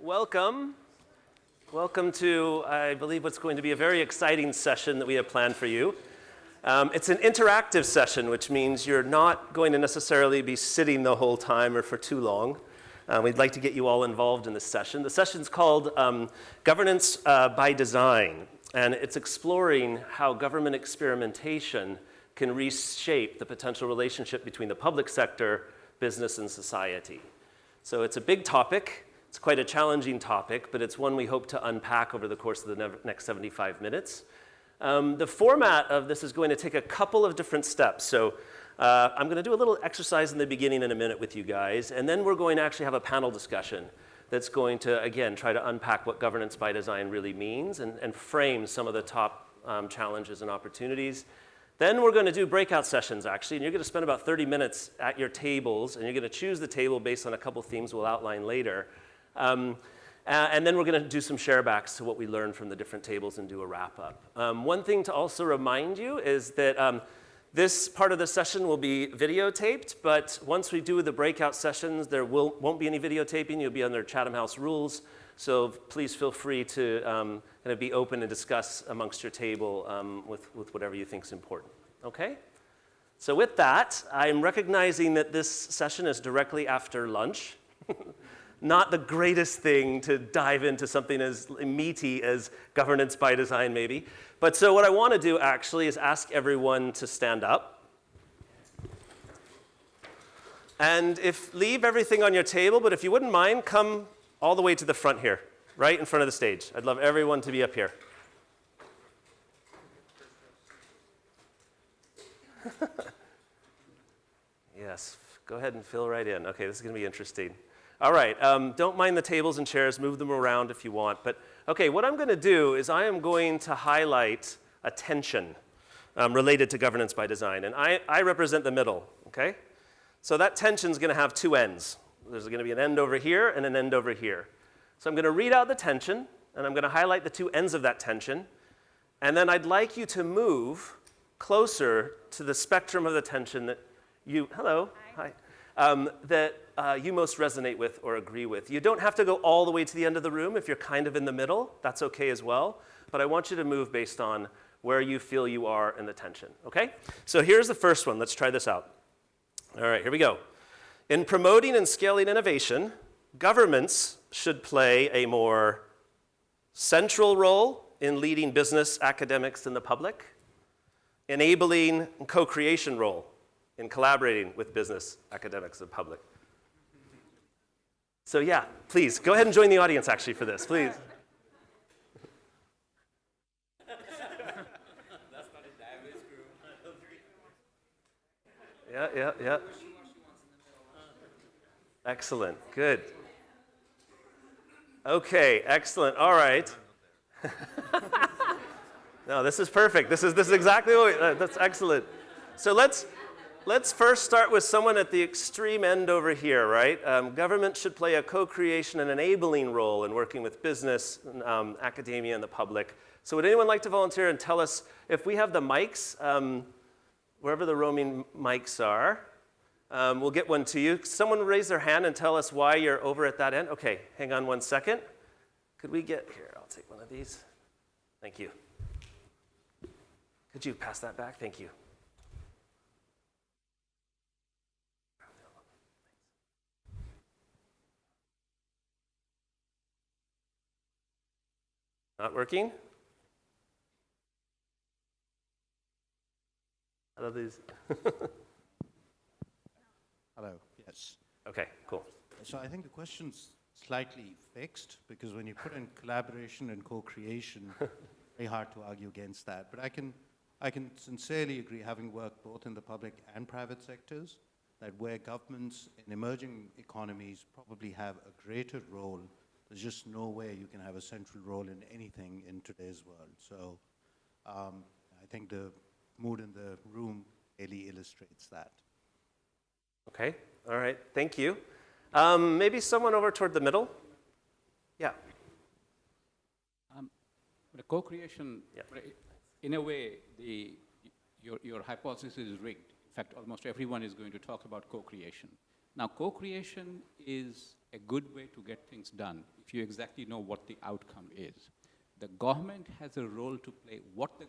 welcome. Welcome to, I believe, what's going to be a very exciting session that we have planned for you. It's an interactive session, which means you're not going to necessarily be sitting the whole time or for too long. We'd like to get you all involved in this session. The session's called Governance by Design, and it's exploring how government experimentation can reshape the potential relationship between the public sector, business, and society. So it's a big topic. It's quite a challenging topic, but it's one we hope to unpack over the course of the next 75 minutes. The format of this is going to take a couple of different steps. So I'm going to do a little exercise in the beginning in a minute with you guys, and then we're going to actually have a panel discussion that's going to, again, try to unpack what governance by design really means and frame some of the top challenges and opportunities. Then we're going to do breakout sessions, actually, and you're going to spend about 30 minutes at your tables, and you're going to choose the table based on a couple themes we'll outline later. And then we're going to do some sharebacks to what we learned from the different tables and do a wrap-up. One thing to also remind you is that this part of the session will be videotaped, but once we do the breakout sessions, there won't be any videotaping. You'll be under Chatham House rules, so please feel free to kind of be open and discuss amongst your table with whatever you think is important. Okay? So with that, I'm recognizing that this session is directly after lunch. Not the greatest thing to dive into something as meaty as governance by design, maybe. But so what I want to do, actually, is ask everyone to stand up. And leave everything on your table, but if you wouldn't mind, come all the way to the front here, right in front of the stage. I'd love everyone to be up here. Yes, go ahead and fill right in. Okay, this is going to be interesting. All right, don't mind the tables and chairs, move them around if you want. But okay, what I'm going to do is I am going to highlight a tension related to governance by design. And I represent the middle, okay? So that tension is going to have two ends. There's going to be an end over here and an end over here. So I'm going to read out the tension, and I'm going to highlight the two ends of that tension. And then I'd like you to move closer to the spectrum of the tension that you, hello, hi, that you most resonate with or agree with. You don't have to go all the way to the end of the room if you're kind of in the middle. That's okay as well. But I want you to move based on where you feel you are in the tension, okay? So here's the first one. Let's try this out. All right, here we go. In promoting and scaling innovation, governments should play a more central role in leading business, academics, and the public, enabling and co-creation role in collaborating with business, academics, and public. So yeah, please, go ahead and join the audience actually for this, please. That's not a diverse group. Yeah. Excellent, good. Okay, excellent, all right. No, this is perfect. This is exactly what that's excellent. So let's first start with someone at the extreme end over here, right? Government should play a co-creation and enabling role in working with business, academia, and the public. So would anyone like to volunteer and tell us, if we have the mics, wherever the roaming mics are, we'll get one to you. Someone raise their hand and tell us why you're over at that end. Okay, hang on one second. Could we get, here, I'll take one of these. Thank you. Could you pass that back? Thank you. Not working? Out of these. Hello, yes. Okay, cool. So I think the question's slightly fixed, because when you put in collaboration and co-creation, very hard to argue against that. But I can sincerely agree, having worked both in the public and private sectors, that where governments in emerging economies probably have a greater role, there's just no way you can have a central role in anything in today's world. So I think the mood in the room really illustrates that. Okay, all right, thank you. Maybe someone over toward the middle? Yeah. The co-creation, Yeah. in a way, your hypothesis is rigged. In fact, almost everyone is going to talk about co-creation. Now, co-creation is a good way to get things done if you exactly know what the outcome is. The government has a role to play. What the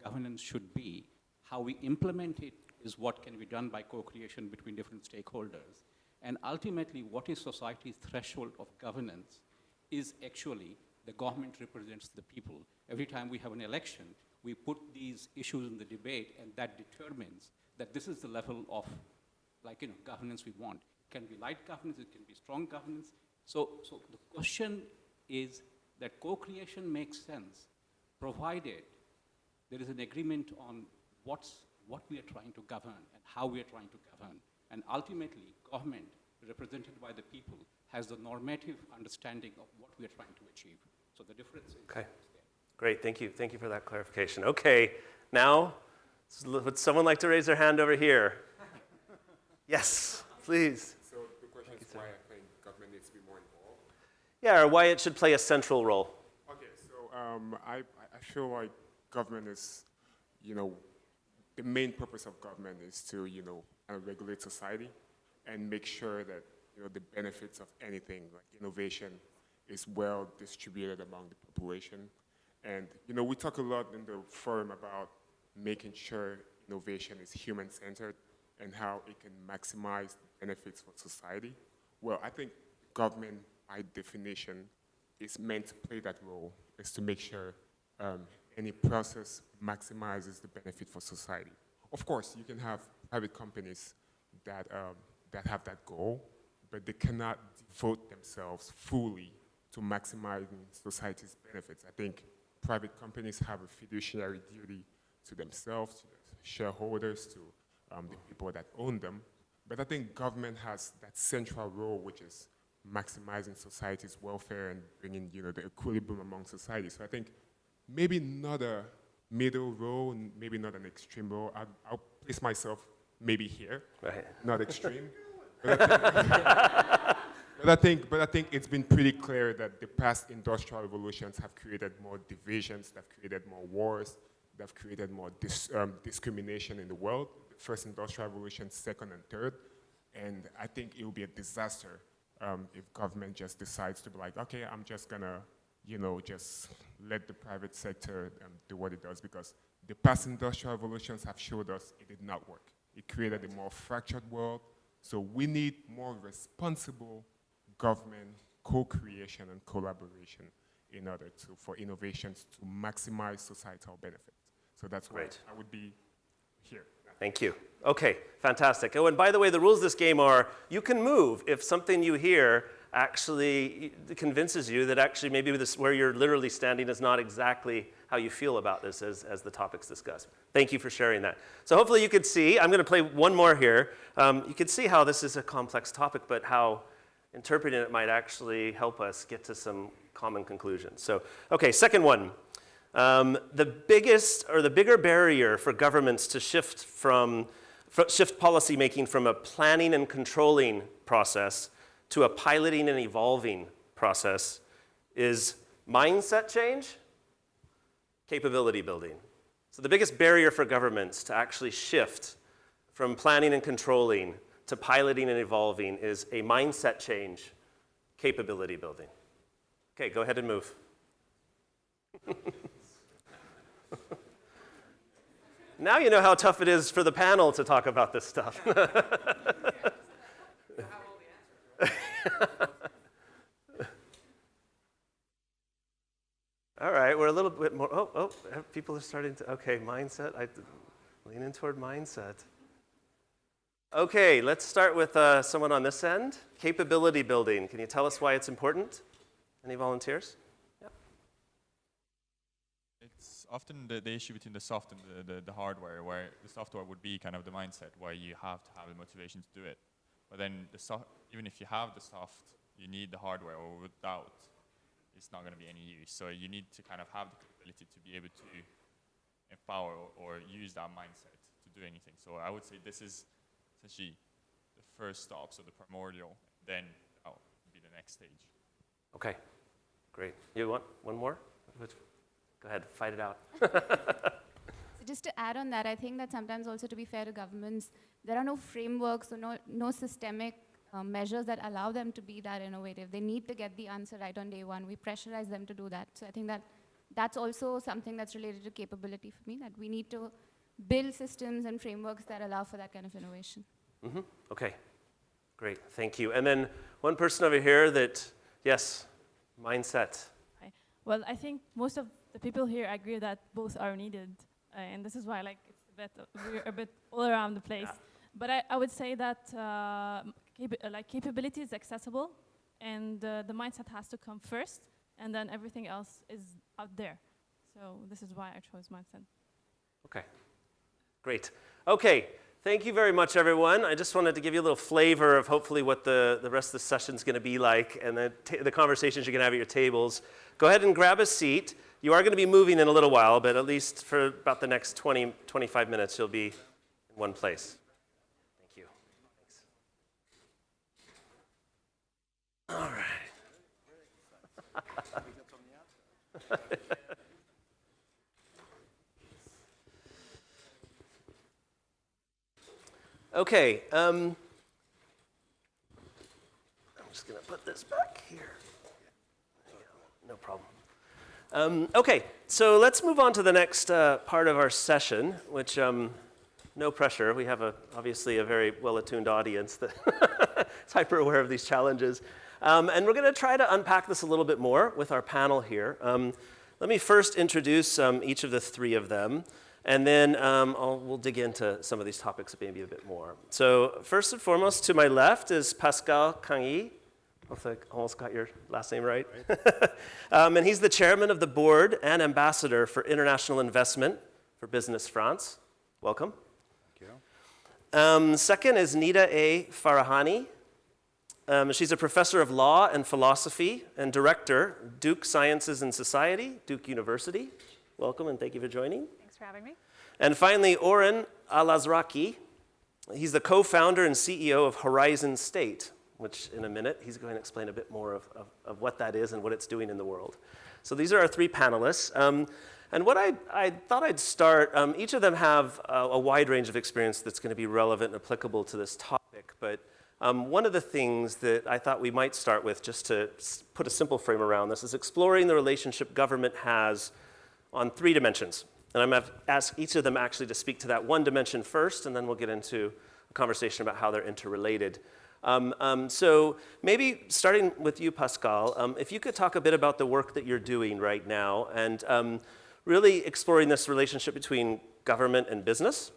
governance should be, how we implement it is what can be done by co-creation between different stakeholders. And ultimately, what is society's threshold of governance is actually the government represents the people. Every time we have an election, we put these issues in the debate, and that determines that this is the level of governance we want. It can be light governance, it can be strong governance. So the question is that co-creation makes sense, provided there is an agreement on what we are trying to govern and how we are trying to govern. And ultimately, government, represented by the people, has the normative understanding of what we are trying to achieve. So the difference is Okay. Great, thank you. Thank you for that clarification. Okay, now, would someone like to raise their hand over here? Yes, please. So the question is why I think government needs to be more involved. Yeah, or why it should play a central role. Okay, so I feel like government is, the main purpose of government is to, regulate society and make sure that, the benefits of anything like innovation is well distributed among the population. And, we talk a lot in the forum about making sure innovation is human-centered and how it can maximize the benefits for society. Well, I think government, by definition, is meant to play that role, is to make sure any process maximizes the benefit for society. Of course, you can have private companies that have that goal, but they cannot devote themselves fully to maximizing society's benefits. I think private companies have a fiduciary duty to themselves, to the shareholders, to the people that own them. But I think government has that central role, which is maximizing society's welfare and bringing, the equilibrium among society. So I think maybe not a middle role, maybe not an extreme role. I'll place myself maybe here, Right. not extreme. But I think it's been pretty clear that the past industrial revolutions have created more divisions, they've created more wars, they've created more discrimination in the world. The first industrial revolution, second and third. And I think it will be a disaster if government just decides to be like, okay, I'm just gonna, just let the private sector do what it does, because the past industrial revolutions have showed us it did not work. It created a more fractured world. So we need more responsible government co-creation and collaboration in order for innovations to maximize societal benefits. So that's why Right. I would be here. Thank you. Okay, fantastic. Oh, and by the way, the rules of this game are you can move if something you hear actually convinces you that actually maybe this, where you're literally standing is not exactly how you feel about this as the topics discussed. Thank you for sharing that. So hopefully you could see, I'm going to play one more here. You can see how this is a complex topic, but how interpreting it might actually help us get to some common conclusions. So, okay, second one. The bigger barrier for governments to shift policy making from a planning and controlling process to a piloting and evolving process is mindset change, capability building. So the biggest barrier for governments to actually shift from planning and controlling to piloting and evolving is a mindset change, capability building. Okay, go ahead and move. Now you know how tough it is for the panel to talk about this stuff. All right, we're a little bit more, people are starting to, okay, mindset, lean in toward mindset. Okay, let's start with someone on this end. Capability building, can you tell us why it's important? Any volunteers? Yep. It's often the issue between the soft and the hardware, where the software would be kind of the mindset, where you have to have the motivation to do it. But then even if you have the soft, you need the hardware, or without, it's not going to be any use. So you need to kind of have the capability to be able to empower or use that mindset to do anything. So I would say this is essentially the first stop, so the primordial, then that will be the next stage. Okay, great. You want one more? Go ahead, fight it out. So just to add on that, I think that sometimes also, to be fair to governments, there are no frameworks or no systemic measures that allow them to be that innovative. They need to get the answer right on day one. We pressurize them to do that. So I think that that's also something that's related to capability for me, that we need to build systems and frameworks that allow for that kind of innovation. Mm-hmm. Okay, great, thank you. And then one person over here that, yes, mindset. Hi. Well, I think most of the people here agree that both are needed, and this is why we're a bit all around the place. Yeah. But I would say that capability is accessible, and the mindset has to come first, and then everything else is out there. So this is why I chose mindset. Okay, great. Okay, thank you very much, everyone. I just wanted to give you a little flavor of hopefully what the rest of the session's going to be like, and the conversations you're going to have at your tables. Go ahead and grab a seat. You are going to be moving in a little while, but at least for about the next 20, 25 minutes, you'll be in one place. Thank you. Thanks. All right. Okay, I'm just going to put this back here. There you go. No problem. Okay, so let's move on to the next part of our session, which, no pressure. We have obviously a very well-attuned audience that is hyper aware of these challenges. And we're going to try to unpack this a little bit more with our panel here. Let me first introduce each of the three of them. And then we'll dig into some of these topics maybe a bit more. So first and foremost, to my left is Pascal Cagni. I almost got your last name right. And he's the chairman of the board and ambassador for international investment for Business France. Welcome. Thank you. Second is Nita Farahany. She's a professor of law and philosophy and director, Duke Sciences and Society, Duke University. Welcome and thank you for joining. Thanks for having me. And finally, Oren Alazraki. He's the co-founder and CEO of Horizon State, which in a minute, he's going to explain a bit more of what that is and what it's doing in the world. So these are our three panelists. And what I thought I'd start, each of them have a wide range of experience that's going to be relevant and applicable to this topic. But one of the things that I thought we might start with, just to put a simple frame around this, is exploring the relationship government has on three dimensions. And I'm going to ask each of them actually to speak to that one dimension first, and then we'll get into a conversation about how they're interrelated. So maybe starting with you, Pascal, if you could talk a bit about the work that you're doing right now and really exploring this relationship between government and business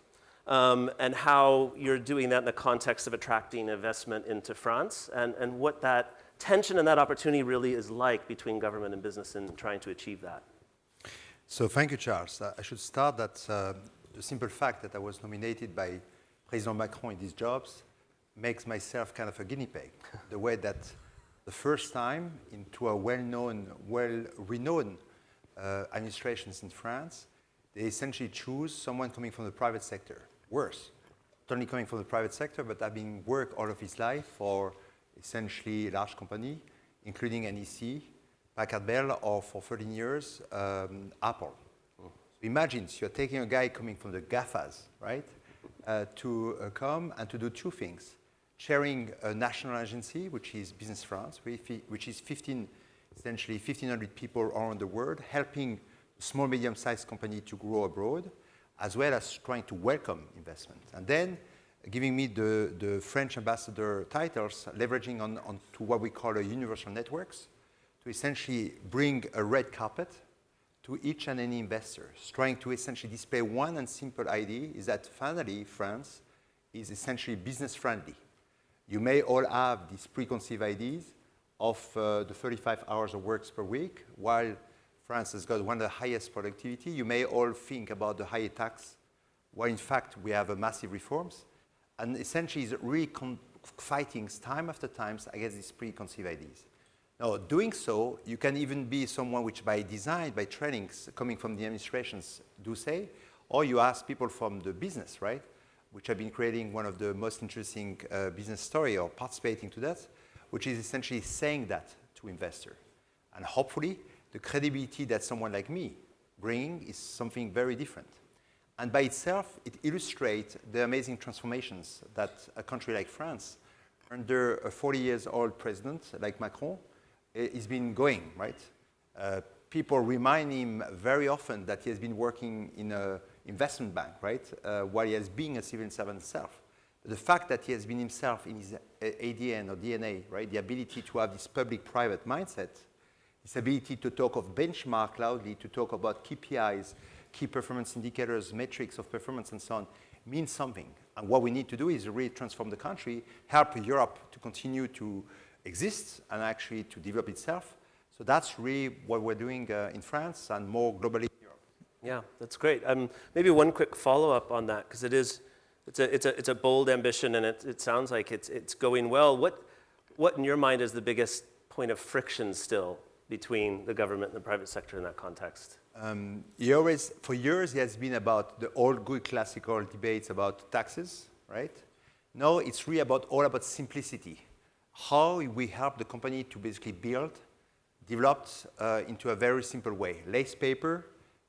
and how you're doing that in the context of attracting investment into France and what that tension and that opportunity really is like between government and business in trying to achieve that. So thank you, Charles. I should start that the simple fact that I was nominated by President Macron in these jobs makes myself kind of a guinea pig. The way that the first time into a well-known, well-renowned administrations in France, they essentially choose someone coming from the private sector. Worse, not only coming from the private sector, but having worked all of his life for essentially a large company, including NEC, Packard Bell, or for 13 years, Apple. So imagine you're taking a guy coming from the GAFAs, right, to come and to do two things. Chairing a national agency, which is Business France, which is essentially 1,500 people around the world, helping small, medium-sized company to grow abroad, as well as trying to welcome investment. And then giving me the French ambassador titles, leveraging on to what we call a universal networks, to essentially bring a red carpet to each and any investor, trying to essentially display one and simple idea is that finally France is essentially business friendly. You may all have these preconceived ideas of the 35 hours of work per week, while France has got one of the highest productivity. You may all think about the higher tax, while in fact we have a massive reforms, and essentially is really fighting time after time against these preconceived ideas. Now, doing so, you can even be someone which by design, by trainings coming from the administrations do say, or you ask people from the business, right, which have been creating one of the most interesting business story or participating to that, which is essentially saying that to investor. And hopefully, the credibility that someone like me bringing is something very different. And by itself, it illustrates the amazing transformations that a country like France under a 40-years-old president like Macron, he's been going, right? People remind him very often that he has been working in an investment bank, right? While he has been a civil servant himself. The fact that he has been himself in his ADN or DNA, right? The ability to have this public-private mindset, this ability to talk of benchmark loudly, to talk about KPIs, key performance indicators, metrics of performance and so on, means something. And what we need to do is really transform the country, help Europe to continue to exist and actually to develop itself. So that's really what we're doing in France and more globally in Europe. Yeah, that's great. Maybe one quick follow-up on that, because it's a bold ambition, and it sounds like it's going well. What in your mind is the biggest point of friction still between the government and the private sector in that context? For years, it has been about the old good classical debates about taxes, right? Now it's really all about simplicity. How we help the company to basically build, developed into a very simple way. Less paper,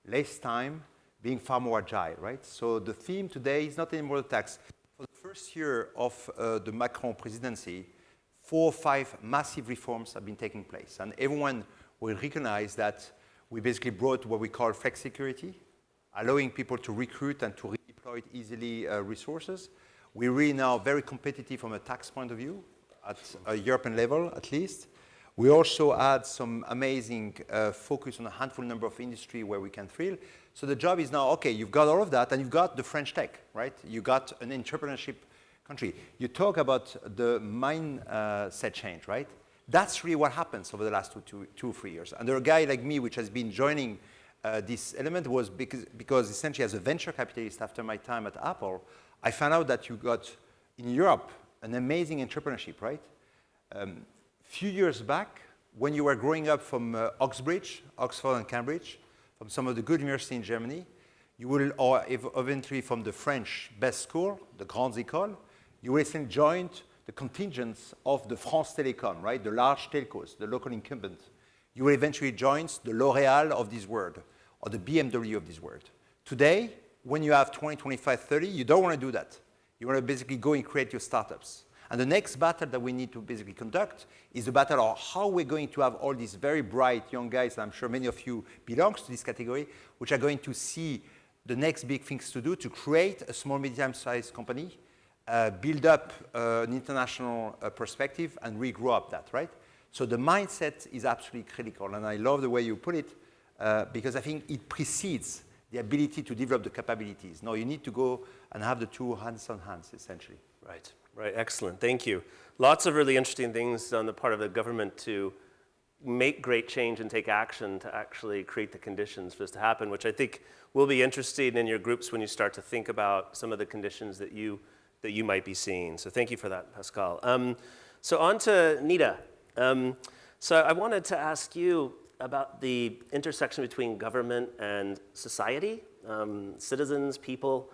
less time, being far more agile, right? So the theme today is not anymore the tax. For the first year of the Macron presidency, 4 or 5 massive reforms have been taking place. And everyone will recognize that we basically brought what we call flex security, allowing people to recruit and to redeploy easily resources. We're really now very competitive from a tax point of view, at a European level at least. We also add some amazing focus on a handful number of industry where we can thrill. So the job is now, okay, you've got all of that, and you've got the French tech, right? You got an entrepreneurship country. You talk about the mindset change, right? That's really what happens over the last two, 3 years. And there a guy like me, which has been joining this element, was because essentially as a venture capitalist after my time at Apple, I found out that you got in Europe an amazing entrepreneurship, right? Few years back, when you were growing up from Oxbridge, Oxford and Cambridge, from some of the good universities in Germany, you will, or eventually from the French best school, the Grandes Écoles, you will then join the contingents of the France Télécom, right? The large telcos, the local incumbent. You will eventually join the L'Oréal of this world, or the BMW of this world. Today, when you have 20, 25, 30, you don't want to do that. You want to basically go and create your startups. And the next battle that we need to basically conduct is the battle of how we're going to have all these very bright young guys, and I'm sure many of you belongs to this category, which are going to see the next big things to do to create a small, medium-sized company, build up an international perspective, and regrow up that, right? So the mindset is absolutely critical, and I love the way you put it, because I think it precedes the ability to develop the capabilities. No, you need to go and have the two hands on hands, essentially. Right, right, excellent, thank you. Lots of really interesting things on the part of the government to make great change and take action to actually create the conditions for this to happen, which I think will be interesting in your groups when you start to think about some of the conditions that you might be seeing. So thank you for that, Pascal. So on to Nita. So I wanted to ask you about the intersection between government and society, citizens, people.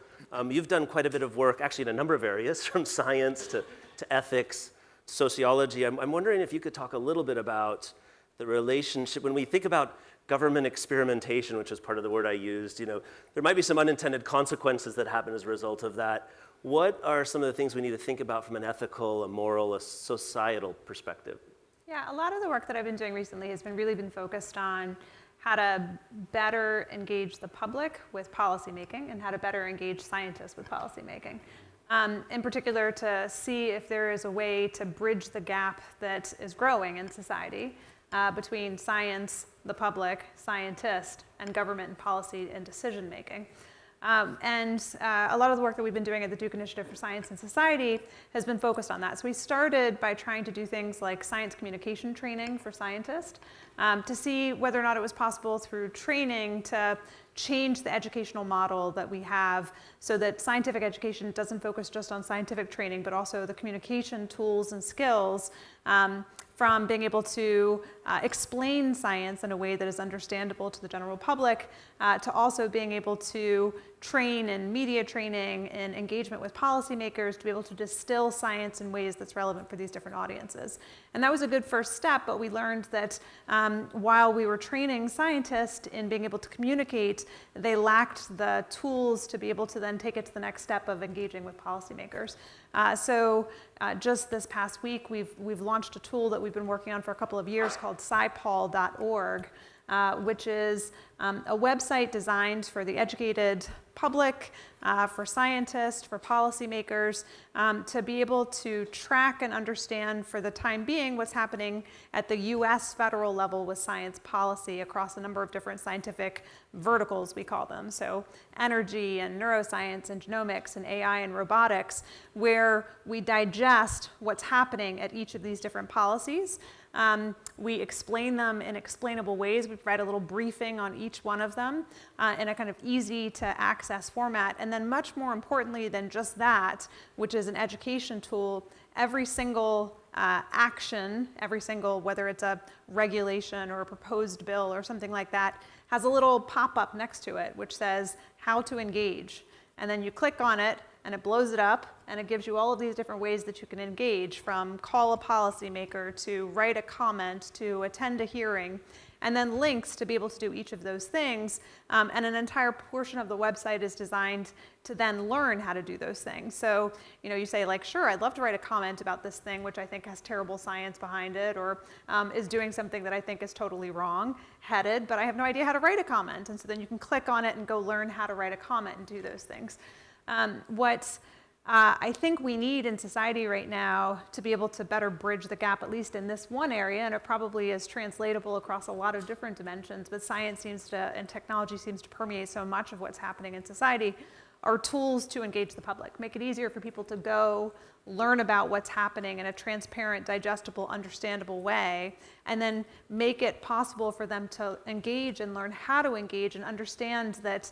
You've done quite a bit of work, actually in a number of areas, from science to ethics, to sociology. I'm wondering if you could talk a little bit about the relationship, when we think about government experimentation, which is part of the word I used, there might be some unintended consequences that happen as a result of that. What are some of the things we need to think about from an ethical, a moral, a societal perspective? Yeah, a lot of the work that I've been doing recently has really been focused on how to better engage the public with policymaking and how to better engage scientists with policymaking. In particular, to see if there is a way to bridge the gap that is growing in society between science, the public, scientists, and government and policy and decision making. A lot of the work that we've been doing at the Duke Initiative for Science and Society has been focused on that. So we started by trying to do things like science communication training for scientists to see whether or not it was possible through training to change the educational model that we have so that scientific education doesn't focus just on scientific training, but also the communication tools and skills from being able to explain science in a way that is understandable to the general public, to also being able to train in media training and engagement with policymakers to be able to distill science in ways that's relevant for these different audiences. And that was a good first step, but we learned that while we were training scientists in being able to communicate, they lacked the tools to be able to then take it to the next step of engaging with policymakers. So just this past week, we've launched a tool that we've been working on for a couple of years called scipol.org, which is a website designed for the educated public, for scientists, for policymakers, to be able to track and understand for the time being what's happening at the US federal level with science policy across a number of different scientific verticals, we call them. So energy and neuroscience and genomics and AI and robotics, where we digest what's happening at each of these different policies. We explain them in explainable ways. We provide a little briefing on each one of them in a kind of easy to access format. And then much more importantly than just that, which is an education tool, every single action, every single, whether it's a regulation or a proposed bill or something like that, has a little pop-up next to it, which says how to engage. And then you click on it, and it blows it up, and it gives you all of these different ways that you can engage, from call a policymaker to write a comment to attend a hearing, and then links to be able to do each of those things. And an entire portion of the website is designed to then learn how to do those things. So, you say like, sure, I'd love to write a comment about this thing, which I think has terrible science behind it, or is doing something that I think is totally wrong-headed, but I have no idea how to write a comment. And so then you can click on it and go learn how to write a comment and do those things. What I think we need in society right now to be able to better bridge the gap, at least in this one area, and it probably is translatable across a lot of different dimensions, but science seems to, and technology seems to permeate so much of what's happening in society, are tools to engage the public, make it easier for people to go learn about what's happening in a transparent, digestible, understandable way, and then make it possible for them to engage and learn how to engage and understand that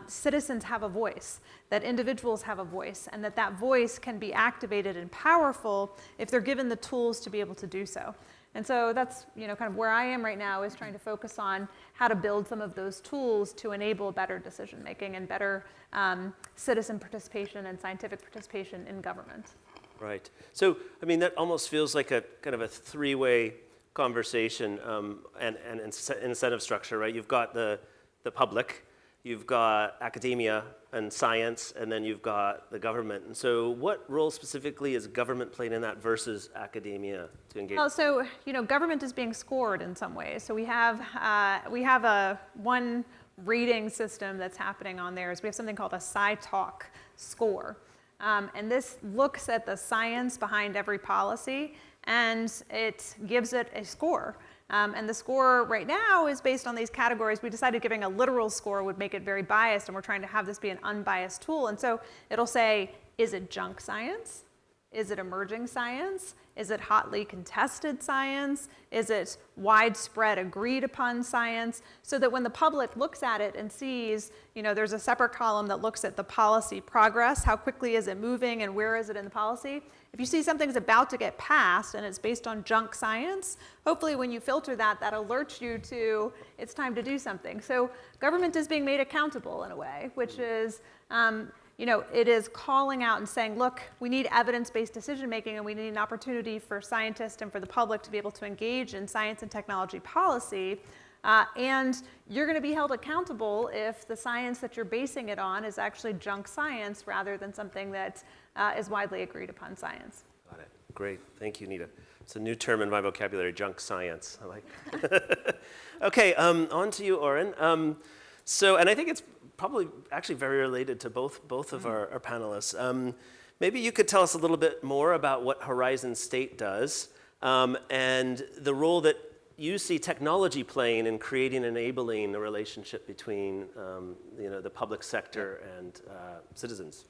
citizens have a voice, that individuals have a voice, and that that voice can be activated and powerful if they're given the tools to be able to do so. And so that's kind of where I am right now, is trying to focus on how to build some of those tools to enable better decision making and better citizen participation and scientific participation in government. Right. So, that almost feels like a kind of a three-way conversation and incentive structure, right? You've got the public, you've got academia and science, and then you've got the government. And so what role specifically is government playing in that versus academia to engage? Well, so, government is being scored in some ways. So we have one rating system that's happening on there is we have something called a SciTalk score. And this looks at the science behind every policy, and it gives it a score. And the score right now is based on these categories. We decided giving a literal score would make it very biased, and we're trying to have this be an unbiased tool. And so it'll say, is it junk science? Is it emerging science? Is it hotly contested science? Is it widespread agreed upon science? So that when the public looks at it and sees, there's a separate column that looks at the policy progress, how quickly is it moving and where is it in the policy? If you see something's about to get passed and it's based on junk science, hopefully when you filter that, that alerts you to it's time to do something. So government is being made accountable in a way, which is, it is calling out and saying, look, we need evidence-based decision-making, and we need an opportunity for scientists and for the public to be able to engage in science and technology policy. And you're going to be held accountable if the science that you're basing it on is actually junk science rather than something that is widely agreed upon science. Got it. Great. Thank you, Nita. It's a new term in my vocabulary, junk science. I like it. Okay, on to you, Oren. And I think it's probably actually very related to both of our panelists. Maybe you could tell us a little bit more about what Horizon State does and the role that you see technology playing in creating and enabling the relationship between the public sector and citizens.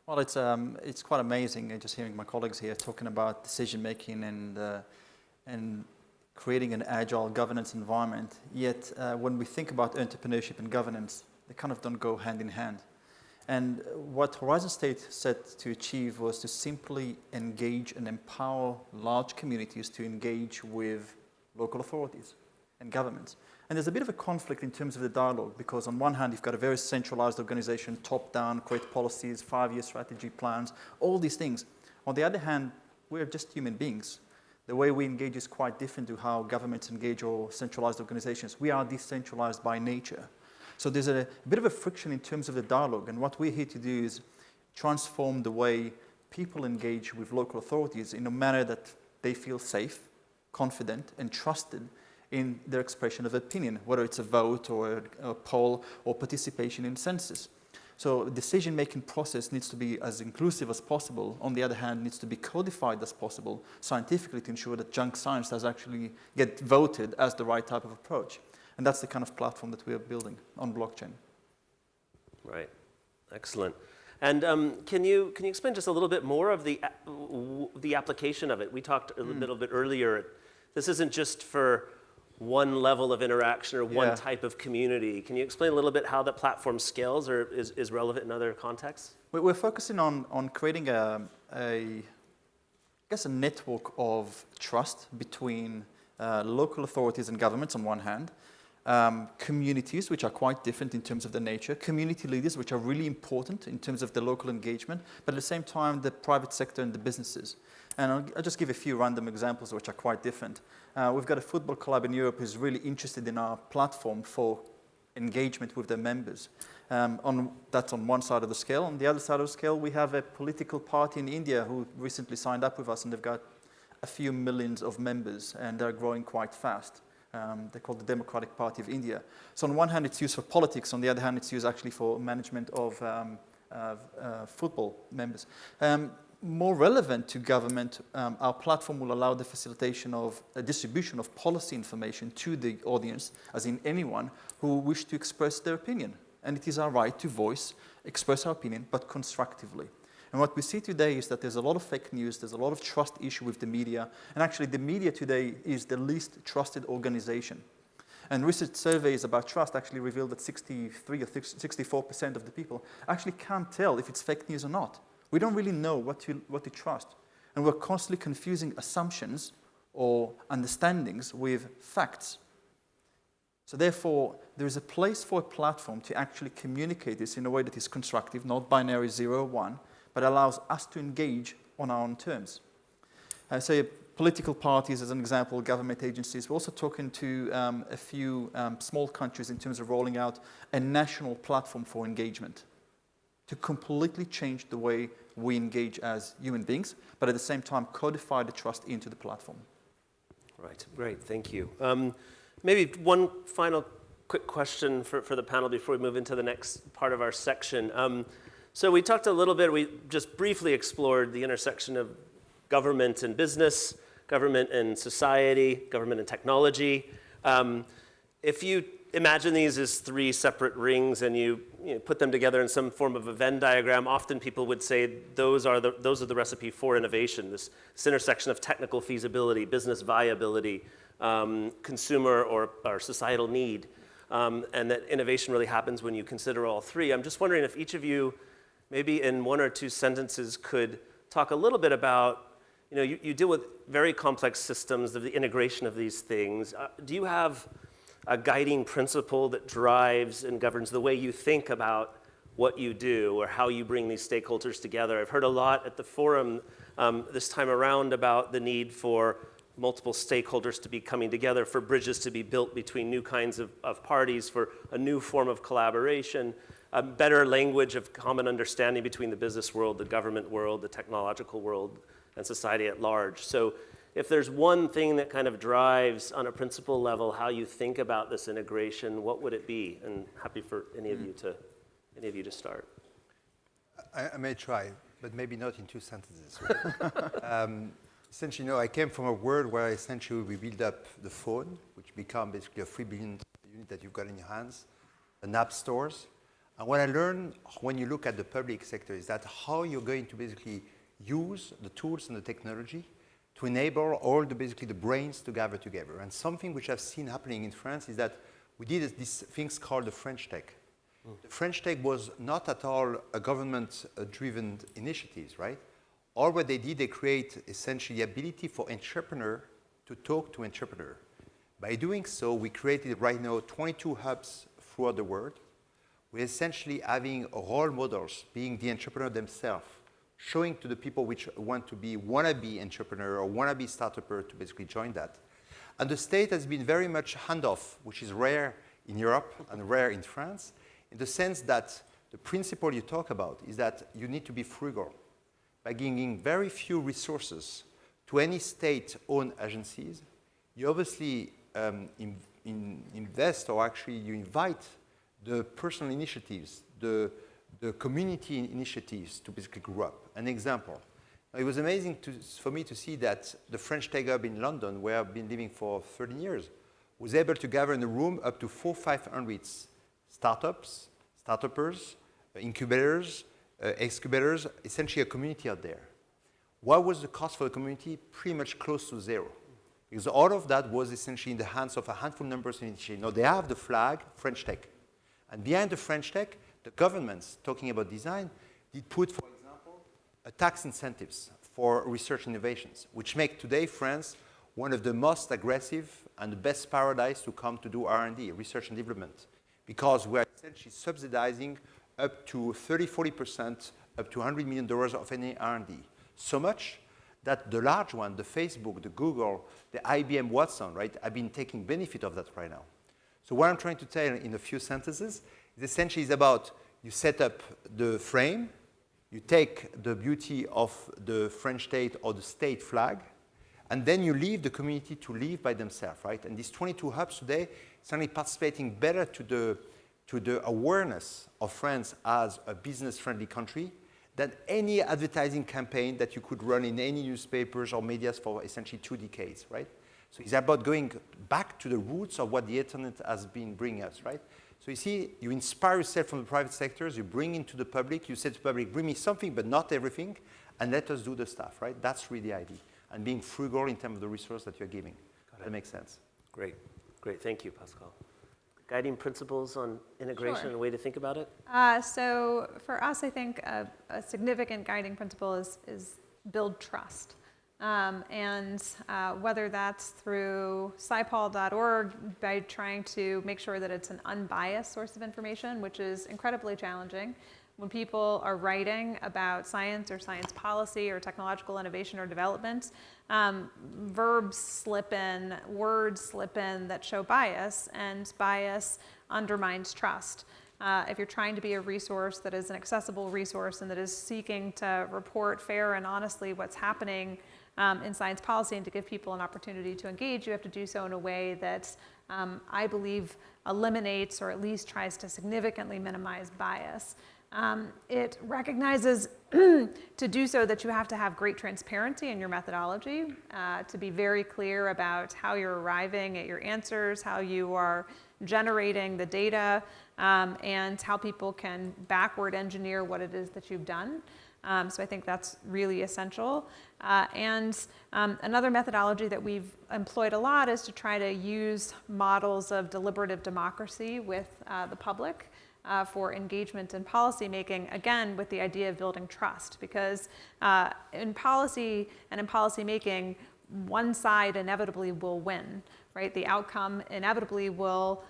Well, it's quite amazing just hearing my colleagues here talking about decision making and creating an agile governance environment. Yet when we think about entrepreneurship and governance, they kind of don't go hand in hand. And what Horizon State set to achieve was to simply engage and empower large communities to engage with local authorities and governments. And there's a bit of a conflict in terms of the dialogue, because on one hand, you've got a very centralized organization, top-down, create policies, 5-year strategy plans, all these things. On the other hand, we're just human beings. The way we engage is quite different to how governments engage or centralized organizations. We are decentralized by nature. So there's a bit of a friction in terms of the dialogue. And what we're here to do is transform the way people engage with local authorities in a manner that they feel safe, confident, and trusted in their expression of opinion, whether it's a vote or a poll or participation in census. So the decision-making process needs to be as inclusive as possible. On the other hand, needs to be codified as possible scientifically to ensure that junk science does actually get voted as the right type of approach. And that's the kind of platform that we are building on blockchain. Right. Excellent. And can you explain just a little bit more of the application of it? We talked a little bit earlier. This isn't just for one level of interaction or one type of community. Can you explain a little bit how the platform scales or is relevant in other contexts? We're focusing on creating a network of trust between local authorities and governments on one hand, communities, which are quite different in terms of their nature, community leaders, which are really important in terms of the local engagement, but at the same time, the private sector and the businesses. And I'll just give a few random examples which are quite different. We've got a football club in Europe who's really interested in our platform for engagement with their members. That's on one side of the scale. On the other side of the scale, we have a political party in India who recently signed up with us, and they've got a few millions of members, and they're growing quite fast. They're called the Democratic Party of India. So on one hand, it's used for politics. On the other hand, it's used actually for management of football members. More relevant to government, our platform will allow the facilitation of a distribution of policy information to the audience, as in anyone who wish to express their opinion. And it is our right to express our opinion, but constructively. And what we see today is that there's a lot of fake news, there's a lot of trust issue with the media, and actually the media today is the least trusted organization. And research surveys about trust actually revealed that 63 or 64% of the people actually can't tell if it's fake news or not. We don't really know what to trust. And we're constantly confusing assumptions or understandings with facts. So therefore, there is a place for a platform to actually communicate this in a way that is constructive, not binary 0 or 1, but allows us to engage on our own terms. Say political parties, as an example, government agencies. We're also talking to a few small countries in terms of rolling out a national platform for engagement to completely change the way we engage as human beings, but at the same time codify the trust into the platform. Right, great, thank you. Maybe one final quick question for the panel before we move into the next part of our section. So we talked a little bit, we just briefly explored the intersection of government and business, government and society, government and technology. If you imagine these as 3 separate rings and you put them together in some form of a Venn diagram, often people would say those are the recipe for innovation, this intersection of technical feasibility, business viability, consumer or societal need, and that innovation really happens when you consider all 3. I'm just wondering if each of you, maybe in 1 or 2 sentences, could talk a little bit about, you deal with very complex systems, the integration of these things. Do you have a guiding principle that drives and governs the way you think about what you do or how you bring these stakeholders together? I've heard a lot at the forum this time around about the need for multiple stakeholders to be coming together, for bridges to be built between new kinds of parties, for a new form of collaboration, a better language of common understanding between the business world, the government world, the technological world, and society at large. So if there's one thing that kind of drives on a principle level how you think about this integration, what would it be? And happy for any of you to start. I may try, but maybe not in 2 sentences. Essentially, I came from a world where essentially we build up the phone, which become basically a 3 billion unit that you've got in your hands, an app stores. And what I learned when you look at the public sector is that how you're going to basically use the tools and the technology to enable all the brains to gather together. And something which I've seen happening in France is that we did these things called the French Tech. The French Tech was not at all a government-driven initiative, right? All what they did, they create essentially the ability for entrepreneur to talk to entrepreneur. By doing so, we created right now 22 hubs throughout the world. We're essentially having role models, being the entrepreneur themselves, showing to the people which want to be wannabe entrepreneur or wannabe startupper to basically join that. And the state has been very much handoff, which is rare in Europe and rare in France, in the sense that the principle you talk about is that you need to be frugal. By giving very few resources to any state-owned agencies, you obviously invest, or actually you invite the personal initiatives, the community initiatives to basically grow up. An example. It was amazing for me to see that the French Tech Hub in London, where I've been living for 13 years, was able to gather in a room up to 400-500 startups, startuppers, incubators, excubators, essentially a community out there. What was the cost for the community? Pretty much close to zero. Because all of that was essentially in the hands of a handful of numbers in each. Now they have the flag, French Tech. And behind the French Tech, the governments, talking about design, did put, for example, a tax incentives for research innovations, which make today France one of the most aggressive and the best paradise to come to do R&D, research and development, because we're essentially subsidizing up to 30-40%, up to $100 million of any R&D. So much that the large one, the Facebook, the Google, the IBM Watson, right, have been taking benefit of that right now. So what I'm trying to tell in a few sentences is essentially is about you set up the frame, you take the beauty of the French state or the state flag, and then you leave the community to live by themselves, right? And these 22 hubs today certainly participating better to the awareness of France as a business-friendly country than any advertising campaign that you could run in any newspapers or medias for essentially 2 decades, right? So it's about going back to the roots of what the internet has been bringing us, right? So you see, you inspire yourself from the private sectors, you bring into the public, you say to the public, bring me something but not everything, and let us do the stuff, right? That's really the idea. And being frugal in terms of the resource that you're giving. That makes sense. Great, great. Thank you, Pascal. Guiding principles on integration Sure. and a way to think about it? So for us, I think a significant guiding principle is build trust. Whether that's through scipol.org by trying to make sure that it's an unbiased source of information, which is incredibly challenging. When people are writing about science or science policy or technological innovation or development, verbs slip in, words slip in that show bias, and bias undermines trust. If you're trying to be a resource that is an accessible resource and that is seeking to report fair and honestly what's happening in science policy and to give people an opportunity to engage, you have to do so in a way that I believe eliminates or at least tries to significantly minimize bias. It recognizes to do so that you have to have great transparency in your methodology, to be very clear about how you're arriving at your answers, how you are generating the data, and how people can backward engineer what it is that you've done. So I think that's really essential. Another methodology that we've employed a lot is to try to use models of deliberative democracy with the public for engagement in policy making, again, with the idea of building trust. Because in policy and in policy making, one side inevitably will win, right? The outcome inevitably will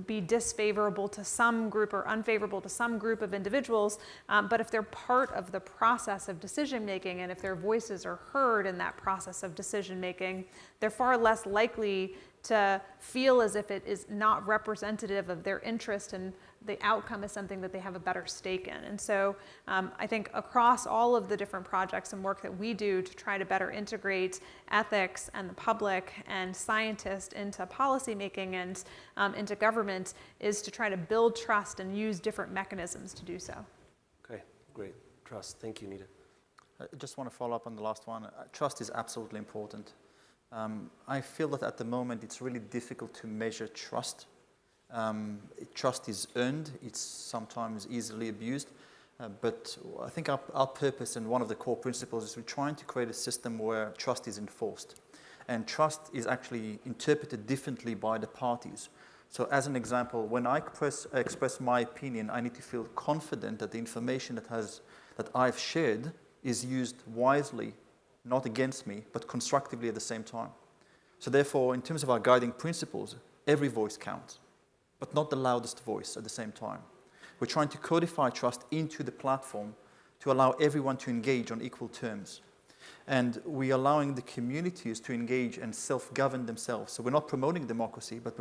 be disfavorable to some group or unfavorable to some group of individuals, but if they're part of the process of decision making and if their voices are heard in that process of decision making, they're far less likely to feel as if it is not representative of their interest and the outcome is something that they have a better stake in. And so I think across all of the different projects and work that we do to try to better integrate ethics and the public and scientists into policymaking and into government is to try to build trust and use different mechanisms to do so. Okay, great. Trust. Thank you, Nita. I just want to follow up on the last one. Trust is absolutely important. I feel that at the moment it's really difficult to measure trust. Trust is earned, it's sometimes easily abused, but I think our purpose and one of the core principles is we're trying to create a system where trust is enforced. And trust is actually interpreted differently by the parties. So as an example, when I express my opinion, I need to feel confident that the information that I've shared is used wisely, not against me, but constructively at the same time. So therefore, in terms of our guiding principles, every voice counts, but not the loudest voice at the same time. We're trying to codify trust into the platform to allow everyone to engage on equal terms. And we're allowing the communities to engage and self-govern themselves. So we're not promoting democracy, but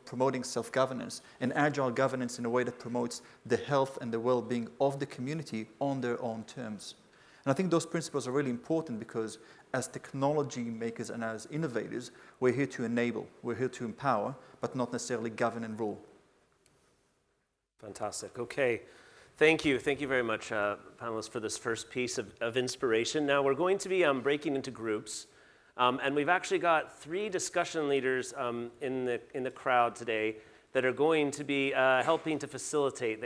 promoting self-governance and agile governance in a way that promotes the health and the well-being of the community on their own terms. And I think those principles are really important because as technology makers and as innovators, we're here to enable, we're here to empower, but not necessarily govern and rule. Fantastic. Okay. Thank you. Thank you very much, panelists, for this first piece of inspiration. Now, we're going to be breaking into groups. And we've actually got 3 discussion leaders in the crowd today that are going to be helping to facilitate.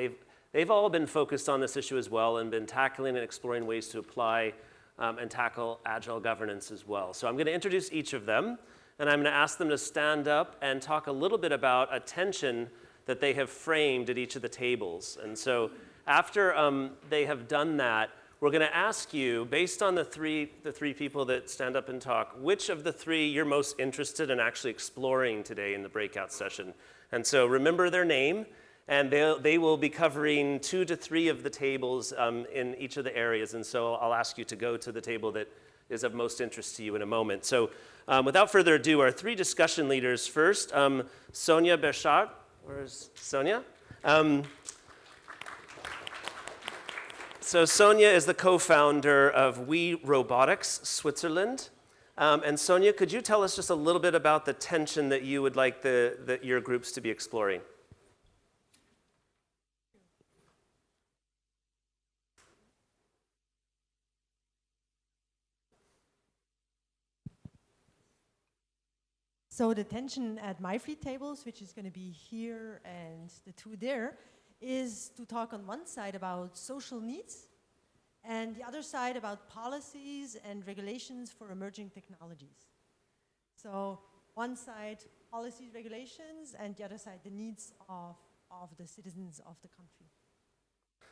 They've all been focused on this issue as well and been tackling and exploring ways to apply and tackle agile governance as well. So I'm going to introduce each of them, and I'm going to ask them to stand up and talk a little bit about a tension that they have framed at each of the tables. And so after they have done that, we're going to ask you, based on the three people that stand up and talk, which of the 3 you're most interested in actually exploring today in the breakout session. And so remember their name, and they will be covering 2 to 3 of the tables in each of the areas. And so I'll ask you to go to the table that is of most interest to you in a moment. So without further ado, our 3 discussion leaders. First, Sonja Betschart. Where's Sonja? So Sonja is the co-founder of WeRobotics Switzerland. And Sonja, could you tell us just a little bit about the tension that you would like your groups to be exploring? So the tension at my 3 tables, which is going to be here and the 2 there, is to talk on one side about social needs and the other side about policies and regulations for emerging technologies. So one side, policies, regulations, and the other side, the needs of the citizens of the country.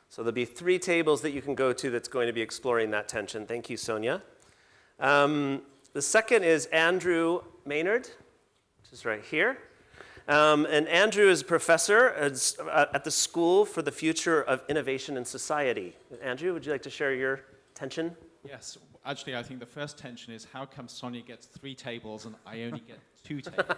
So there'll be 3 tables that you can go to that's going to be exploring that tension. Thank you, Sonja. The second is Andrew Maynard, which is right here. And Andrew is a professor at the School for the Future of Innovation in Society. Andrew, would you like to share your tension? Yes, actually, I think the first tension is how come Sonja gets 3 tables and I only get 2 tables?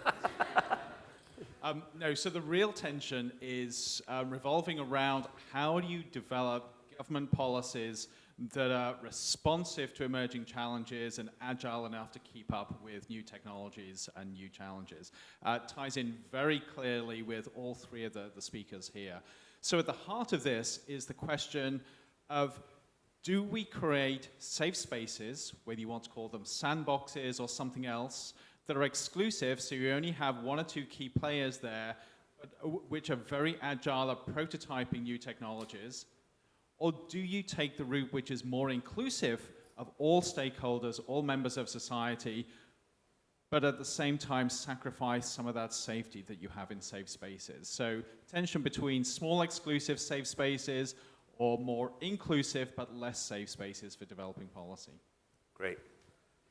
No, so the real tension is revolving around how do you develop government policies that are responsive to emerging challenges and agile enough to keep up with new technologies and new challenges. Ties in very clearly with all 3 of the speakers here. So at the heart of this is the question of, do we create safe spaces, whether you want to call them sandboxes or something else, that are exclusive, so you only have 1 or 2 key players there, which are very agile at prototyping new technologies? Or do you take the route which is more inclusive of all stakeholders, all members of society, but at the same time sacrifice some of that safety that you have in safe spaces? So tension between small exclusive safe spaces or more inclusive but less safe spaces for developing policy. Great.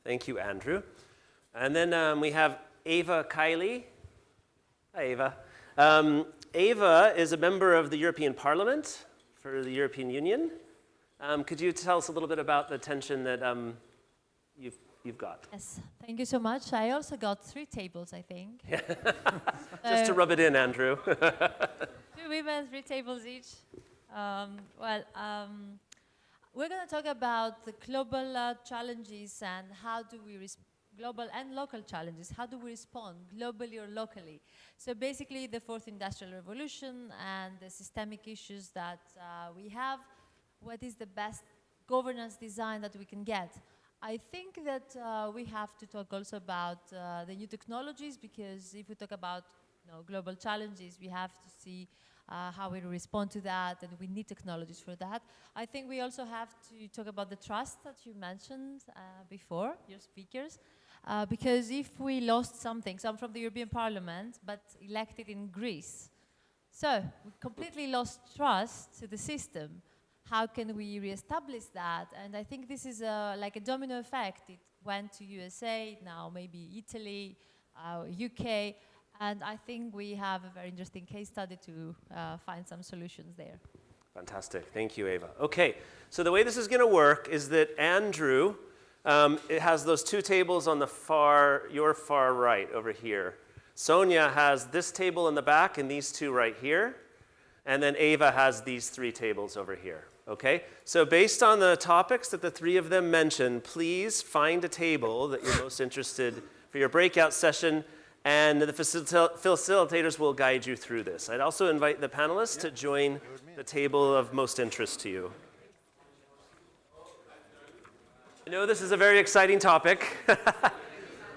Thank you, Andrew. And then we have Ava Kiley. Hi, Ava. Ava is a member of the European Parliament for the European Union. Could you tell us a little bit about the tension that you've got? Yes, thank you so much. I also got 3 tables, I think. Just to rub it in, Andrew. 2 women, 3 tables each. We're going to talk about the global challenges and how do we global and local challenges. How do we respond globally or locally? So basically the 4th Industrial Revolution and the systemic issues that we have, what is the best governance design that we can get? I think that we have to talk also about the new technologies, because if we talk about global challenges, we have to see how we respond to that, and we need technologies for that. I think we also have to talk about the trust that you mentioned before, your speakers. Because if we lost something, so I'm from the European Parliament, but elected in Greece. So we completely lost trust to the system. How can we reestablish that? And I think this is like a domino effect. It went to USA, now maybe Italy, UK, and I think we have a very interesting case study to find some solutions there. Fantastic. Thank you, Ava. Okay, so the way this is going to work is that Andrew, it has those two tables on your far right over here. Sonja has this table in the back and these two right here. And then Ava has these three tables over here. Okay? So based on the topics that the three of them mentioned, please find a table that you're most interested for your breakout session, and the facilitators will guide you through this. I'd also invite the panelists to join the table of most interest to you. I know this is a very exciting topic.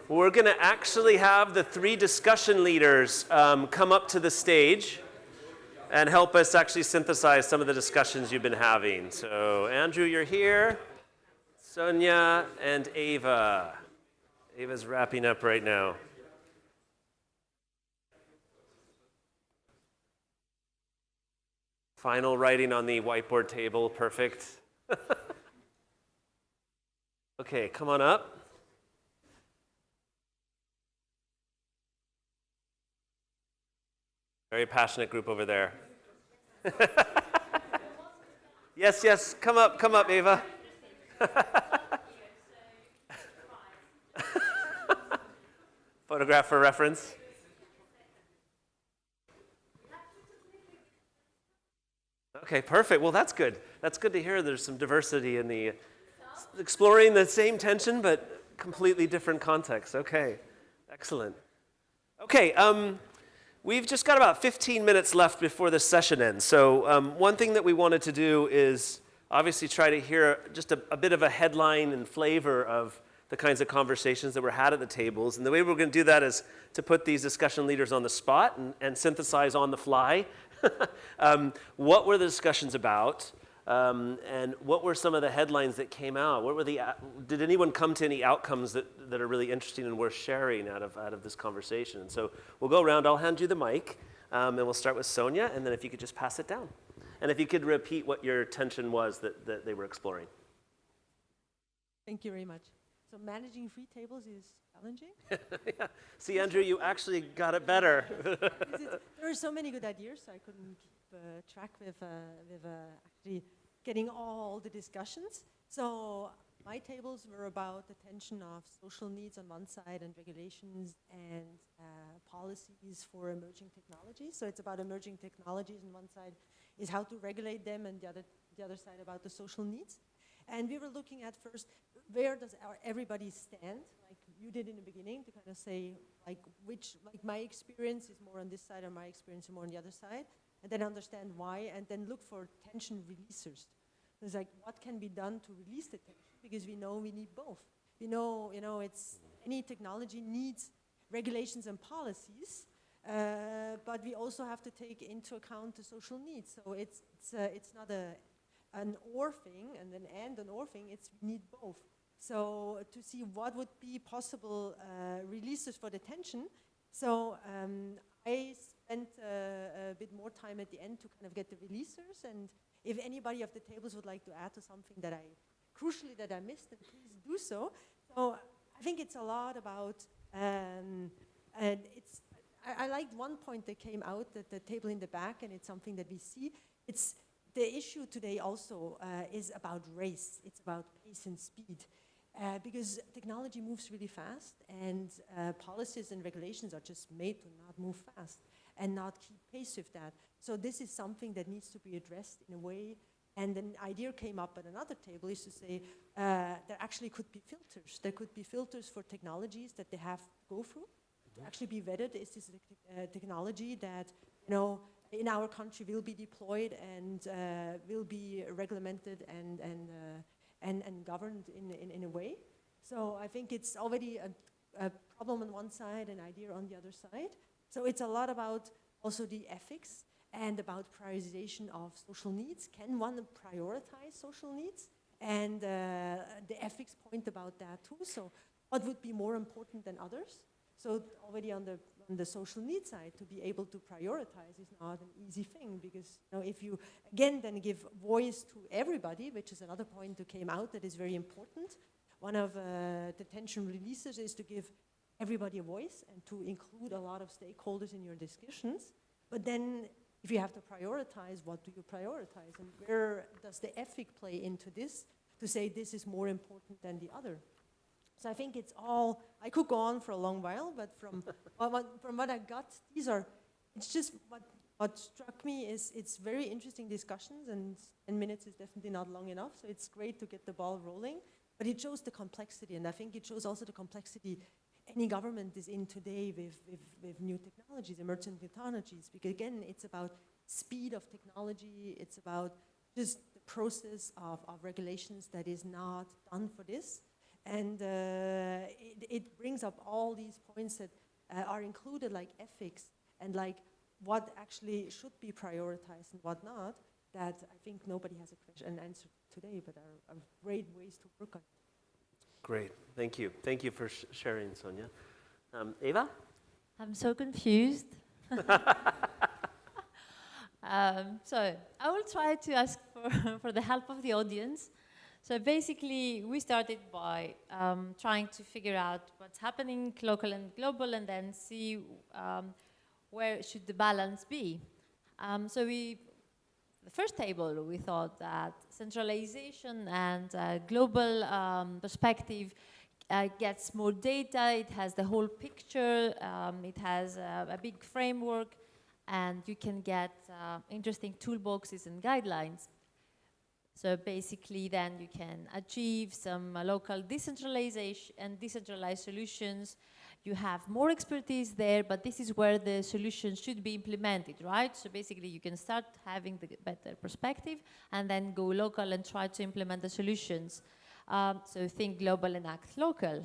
We're going to actually have the three discussion leaders come up to the stage and help us actually synthesize some of the discussions you've been having. So Andrew, you're here. Sonja and Ava. Ava's wrapping up right now. Final writing on the whiteboard table, perfect. Okay, come on up. Very passionate group over there. Yes, yes, come up, Ava. Photograph for reference. Okay, perfect. Well, that's good. That's good to hear there's some diversity in the, exploring the same tension, but completely different contexts. Okay, excellent. Okay, we've just got about 15 minutes left before this session ends. So one thing that we wanted to do is obviously try to hear just a bit of a headline and flavor of the kinds of conversations that were had at the tables. And the way we're going to do that is to put these discussion leaders on the spot and synthesize on the fly. What were the discussions about? And what were some of the headlines that came out? Did anyone come to any outcomes that are really interesting and worth sharing out of this conversation? And so we'll go around. I'll hand you the mic, and we'll start with Sonja, and then if you could just pass it down. And if you could repeat what your tension was that they were exploring. Thank you very much. So managing free tables is challenging. Yeah. See, Andrew, you actually got it better. There are so many good ideas, so I couldn't keep track with actually getting all the discussions. So my tables were about the tension of social needs on one side and regulations and policies for emerging technologies. So it's about emerging technologies on one side is how to regulate them, and the other side about the social needs. And we were looking at first, where does everybody stand? Like you did in the beginning, to kind of say, like my experience is more on this side, or my experience is more on the other side, and then understand why, and then look for tension releasers. It's like, what can be done to release the tension? Because we know we need both. We know, it's any technology needs regulations and policies, but we also have to take into account the social needs. So it's not an or thing and an or thing, it's we need both. So to see what would be possible releases for the tension. So I spent a bit more time at the end to kind of get the releasers, and if anybody of the tables would like to add to something that I missed, then please do so. So I think it's a lot about, and I liked one point that came out at the table in the back, and it's something that we see. It's the issue today also is about race. It's about pace and speed. Because technology moves really fast, and policies and regulations are just made to not move fast and not keep pace with that. So this is something that needs to be addressed in a way. And an idea came up at another table is to say there actually could be filters. There could be filters for technologies that they have to go through to actually be vetted. Is this a technology that, in our country will be deployed and will be regulated and governed in a way. So I think it's already a problem on one side, an idea on the other side. So it's a lot about also the ethics and about prioritization of social needs. Can one prioritize social needs? And the ethics point about that too. So what would be more important than others? So already on the social needs side, to be able to prioritize is not an easy thing, because if you again then give voice to everybody, which is another point that came out that is very important. One of the tension releases is to give everybody a voice and to include a lot of stakeholders in your discussions. But then if you have to prioritize, what do you prioritize? And where does the ethic play into this to say this is more important than the other? So I think it's all, I could go on for a long while, but from what I got, it's just what struck me is it's very interesting discussions, and 10 minutes is definitely not long enough, so it's great to get the ball rolling, but it shows the complexity, and I think it shows also the complexity any government is in today with new technologies, emergent technologies, because again, it's about speed of technology, it's about just the process of regulations that is not done for this. And it brings up all these points that are included, like ethics and like what actually should be prioritized and what not, that I think nobody has an answer today, but are great ways to work on. Great, thank you. Thank you for sharing, Sonja. Ava? I'm so confused. So I will try to ask for the help of the audience. So basically, we started by trying to figure out what's happening local and global, and then see where should the balance be. So the first table, we thought that centralization and global perspective gets more data, it has the whole picture, it has a big framework, and you can get interesting toolboxes and guidelines. So basically then you can achieve some local decentralization and decentralized solutions. You have more expertise there, but this is where the solutions should be implemented, right? So basically you can start having the better perspective and then go local and try to implement the solutions. So think global and act local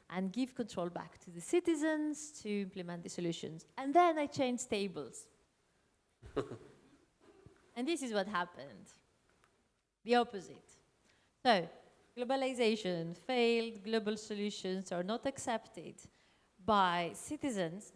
and give control back to the citizens to implement the solutions. And then I changed tables. And this is what happened. The opposite. So, globalization failed, global solutions are not accepted by citizens.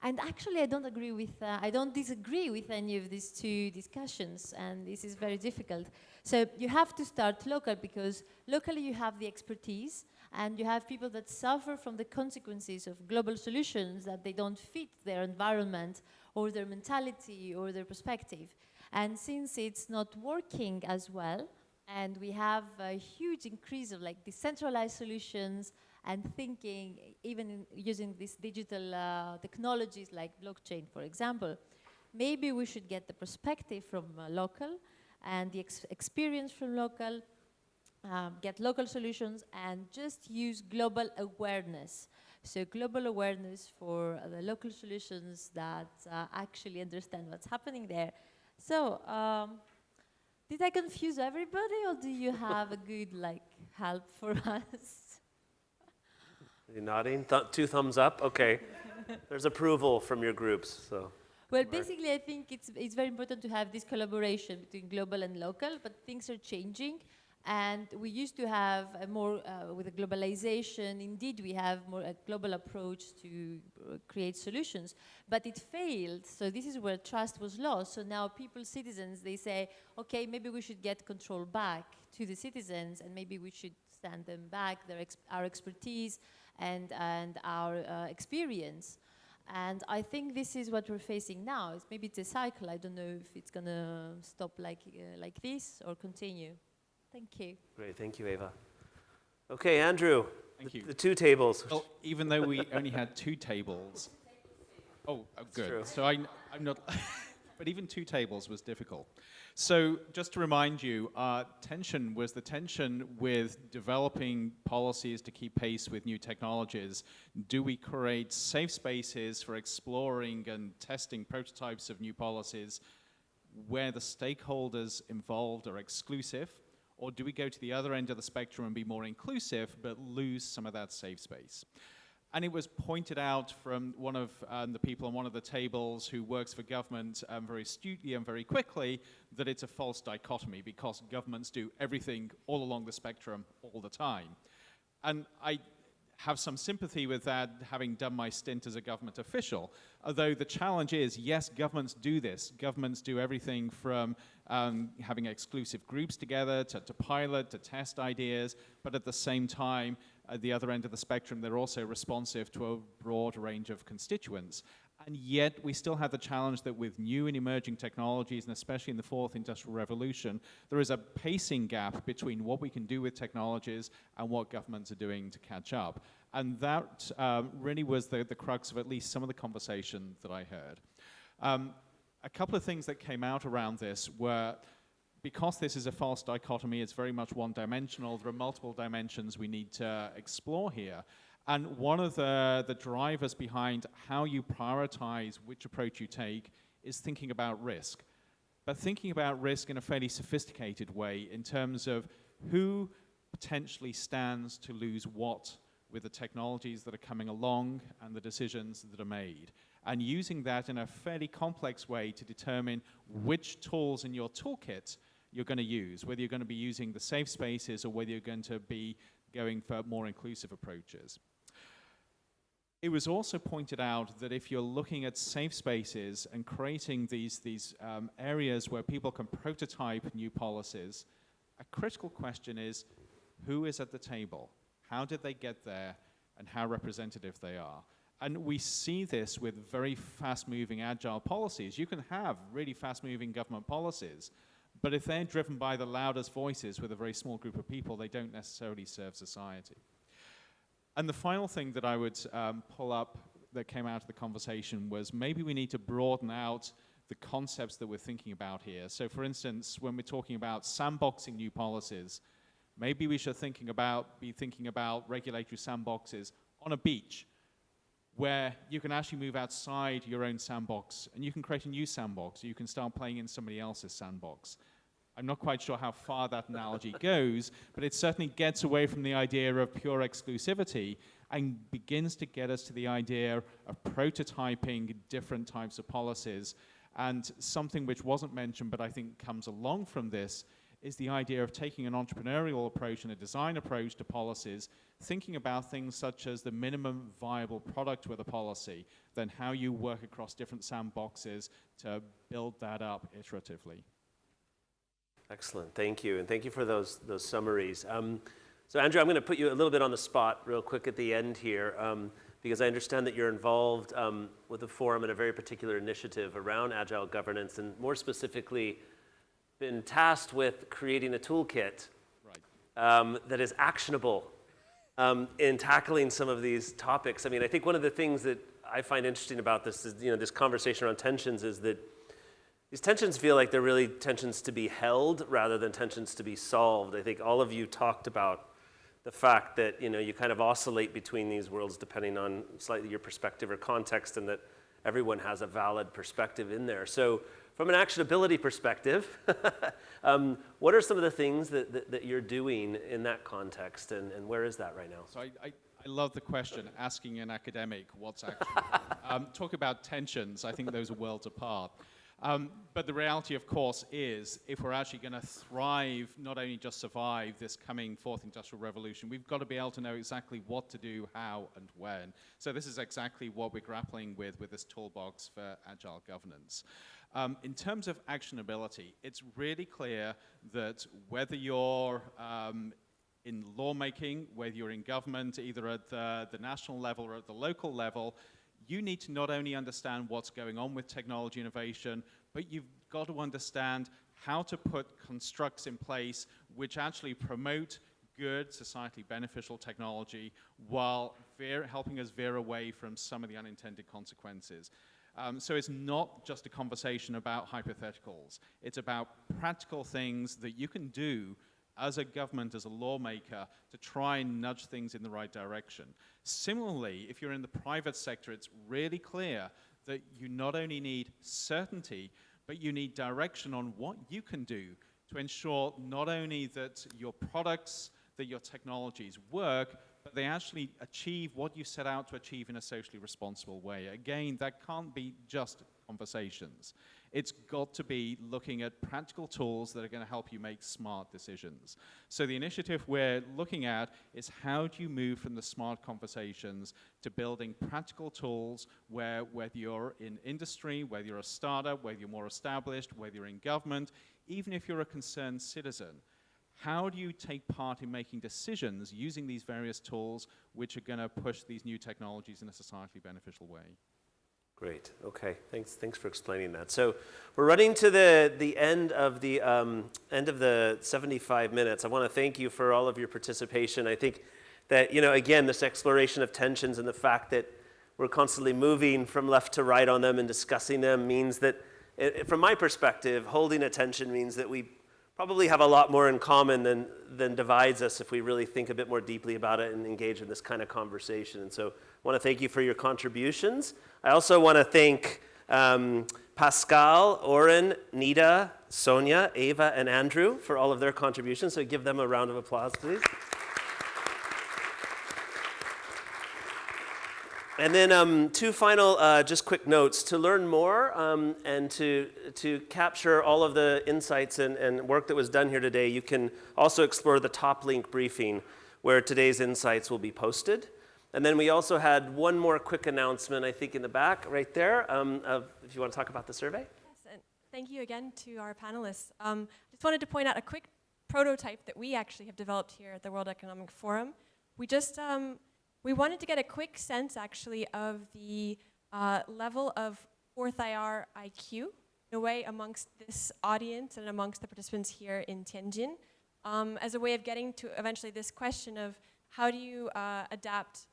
And actually, I don't disagree with any of these two discussions, and this is very difficult. So you have to start local, because locally you have the expertise, and you have people that suffer from the consequences of global solutions, that they don't fit their environment or their mentality or their perspective. And since it's not working as well, and we have a huge increase of like decentralized solutions and thinking, even using these digital technologies like blockchain, for example, maybe we should get the perspective from local and the experience from local, get local solutions, and just use global awareness. So global awareness for the local solutions that actually understand what's happening there. So, did I confuse everybody, or do you have a good help for us? You're nodding? Two thumbs up? Okay. There's approval from your groups, so. Well, basically, I think it's very important to have this collaboration between global and local, but things are changing. And we used to have a more, with the globalization, indeed we have more a global approach to create solutions, but it failed. So this is where trust was lost. So now people, citizens, they say, okay, maybe we should get control back to the citizens, and maybe we should stand them back, our expertise and our experience. And I think this is what we're facing now. Maybe it's a cycle. I don't know if it's gonna stop like this or continue. Thank you. Great, thank you, Ava. Okay, Andrew. Thank you. The two tables. Well, even though we only had two tables. Oh, good. True. So I'm not, but even two tables was difficult. So just to remind you, tension was the tension with developing policies to keep pace with new technologies. Do we create safe spaces for exploring and testing prototypes of new policies where the stakeholders involved are exclusive? Or do we go to the other end of the spectrum and be more inclusive, but lose some of that safe space? And it was pointed out from one of the people on one of the tables who works for government very astutely and very quickly that it's a false dichotomy, because governments do everything all along the spectrum all the time. And I have some sympathy with that, having done my stint as a government official. Although the challenge is, yes, governments do this. Governments do everything from having exclusive groups together, to pilot, to test ideas, but at the same time, at the other end of the spectrum, they're also responsive to a broad range of constituents. And yet we still have the challenge that with new and emerging technologies, and especially in the fourth industrial revolution, there is a pacing gap between what we can do with technologies and what governments are doing to catch up. And that really was the crux of at least some of the conversation that I heard. A couple of things that came out around this were, because this is a false dichotomy, it's very much one-dimensional, there are multiple dimensions we need to explore here. And one of the drivers behind how you prioritize which approach you take is thinking about risk. But thinking about risk in a fairly sophisticated way in terms of who potentially stands to lose what with the technologies that are coming along and the decisions that are made. And using that in a fairly complex way to determine which tools in your toolkit you're going to use, whether you're going to be using the safe spaces or whether you're going to be going for more inclusive approaches. It was also pointed out that if you're looking at safe spaces and creating these areas where people can prototype new policies, a critical question is, who is at the table? How did they get there? And how representative they are? And we see this with very fast-moving agile policies. You can have really fast-moving government policies, but if they're driven by the loudest voices with a very small group of people, they don't necessarily serve society. And the final thing that I would pull up that came out of the conversation was maybe we need to broaden out the concepts that we're thinking about here. So for instance, when we're talking about sandboxing new policies, maybe we should be thinking about regulatory sandboxes on a beach where you can actually move outside your own sandbox and you can create a new sandbox, or you can start playing in somebody else's sandbox. I'm not quite sure how far that analogy goes, but it certainly gets away from the idea of pure exclusivity and begins to get us to the idea of prototyping different types of policies. And something which wasn't mentioned, but I think comes along from this, is the idea of taking an entrepreneurial approach and a design approach to policies, thinking about things such as the minimum viable product with a policy, then how you work across different sandboxes to build that up iteratively. Excellent, thank you, and thank you for those summaries. So Andrew, I'm going to put you a little bit on the spot real quick at the end here, because I understand that you're involved with the forum in a very particular initiative around agile governance, and more specifically, been tasked with creating a toolkit that is actionable in tackling some of these topics. I mean, I think one of the things that I find interesting about this is, this conversation around tensions is that these tensions feel like they're really tensions to be held rather than tensions to be solved. I think all of you talked about the fact that, you kind of oscillate between these worlds depending on slightly your perspective or context, and that everyone has a valid perspective in there. So from an actionability perspective, what are some of the things that you're doing in that context, and where is that right now? So I love the question, asking an academic what's actionable. Talk about tensions, I think those are worlds apart. But the reality, of course, is if we're actually going to thrive, not only just survive this coming fourth industrial revolution, we've got to be able to know exactly what to do, how, and when. So this is exactly what we're grappling with this toolbox for agile governance. In terms of actionability, it's really clear that whether you're in lawmaking, whether you're in government, either at the national level or at the local level, you need to not only understand what's going on with technology innovation, but you've got to understand how to put constructs in place which actually promote good, societally beneficial technology while helping us veer away from some of the unintended consequences. So it's not just a conversation about hypotheticals. It's about practical things that you can do as a government, as a lawmaker, to try and nudge things in the right direction. Similarly, if you're in the private sector, it's really clear that you not only need certainty, but you need direction on what you can do to ensure not only that your products, that your technologies work, but they actually achieve what you set out to achieve in a socially responsible way. Again, that can't be just conversations. It's got to be looking at practical tools that are going to help you make smart decisions. So the initiative we're looking at is how do you move from the smart conversations to building practical tools where whether you're in industry, whether you're a startup, whether you're more established, whether you're in government, even if you're a concerned citizen, how do you take part in making decisions using these various tools which are going to push these new technologies in a societally beneficial way? Great. Okay. Thanks for explaining that. So we're running to the end of the 75 minutes. I want to thank you for all of your participation. I think that, again, this exploration of tensions and the fact that we're constantly moving from left to right on them and discussing them means that, from my perspective, holding attention means that we probably have a lot more in common than divides us if we really think a bit more deeply about it and engage in this kind of conversation. And so I want to thank you for your contributions. I also want to thank Pascal, Oren, Nita, Sonja, Ava, and Andrew for all of their contributions. So give them a round of applause, please. And then two final just quick notes. To learn more and to capture all of the insights and work that was done here today, you can also explore the top link briefing where today's insights will be posted. And then we also had one more quick announcement, I think in the back right there, if you want to talk about the survey. Yes, and thank you again to our panelists. Just wanted to point out a quick prototype that we actually have developed here at the World Economic Forum. We wanted to get a quick sense, actually, of the level of fourth IR IQ, in a way, amongst this audience and amongst the participants here in Tianjin, as a way of getting to eventually this question of how do you adapt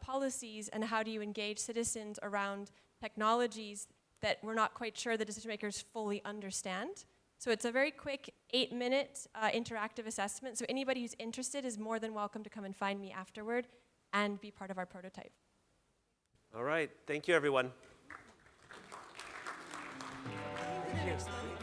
policies and how do you engage citizens around technologies that we're not quite sure the decision makers fully understand. So it's a very quick 8-minute interactive assessment. So anybody who's interested is more than welcome to come and find me afterward and be part of our prototype. All right. Thank you, everyone. Thank you.